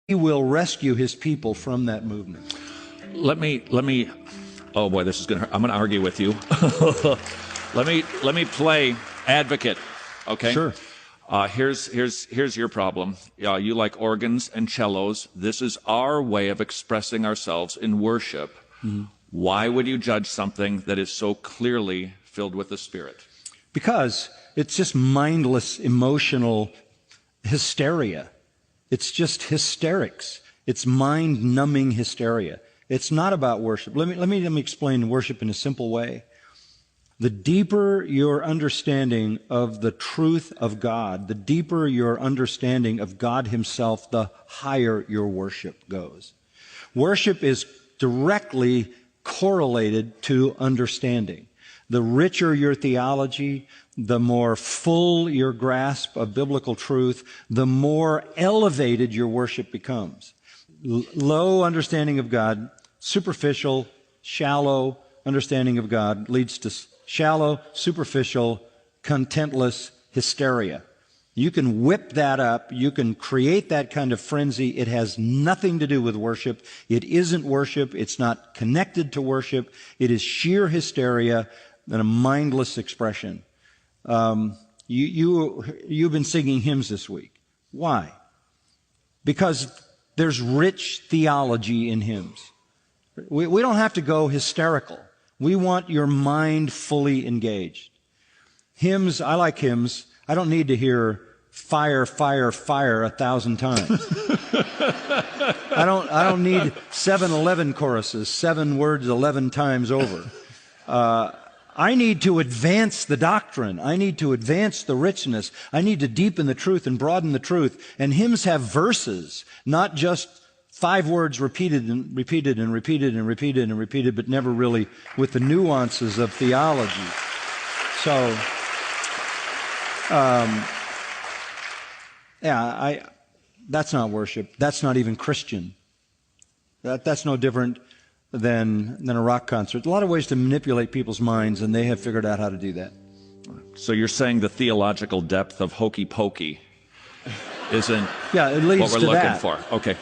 He will rescue his people from that movement. Let me, oh boy, this is going to hurt. I'm going to argue with you. let me play advocate, okay? Sure. Here's your problem. You like organs and cellos. This is our way of expressing ourselves in worship. Mm-hmm. Why would you judge something that is so clearly filled with the Spirit? Because it's just mindless emotional hysteria. It's just hysterics. It's mind-numbing hysteria. It's not about worship. Let me explain worship in a simple way. The deeper your understanding of the truth of God, the deeper your understanding of God Himself, the higher your worship goes. Worship is directly correlated to understanding. The richer your theology, the more full your grasp of biblical truth, the more elevated your worship becomes. Low understanding of God, superficial, shallow understanding of God leads to shallow, superficial, contentless hysteria. You can whip that up. You can create that kind of frenzy. It has nothing to do with worship. It isn't worship. It's not connected to worship. It is sheer hysteria and a mindless expression. You've been singing hymns this week. Why? Because there's rich theology in hymns. We don't have to go hysterical. We want your mind fully engaged. Hymns, I like hymns. I don't need to hear fire, fire, fire 1,000 times. I don't need 7-11 choruses, 7 words 11 times over. I need to advance the doctrine. I need to advance the richness. I need to deepen the truth and broaden the truth. And hymns have verses, not just 5 words repeated and repeated and repeated and repeated and repeated, but never really with the nuances of theology. So, that's not worship. That's not even Christian. That's no different than a rock concert. A lot of ways to manipulate people's minds, and they have figured out how to do that. So you're saying the theological depth of hokey pokey isn't it leads what we're to looking that. for. Okay.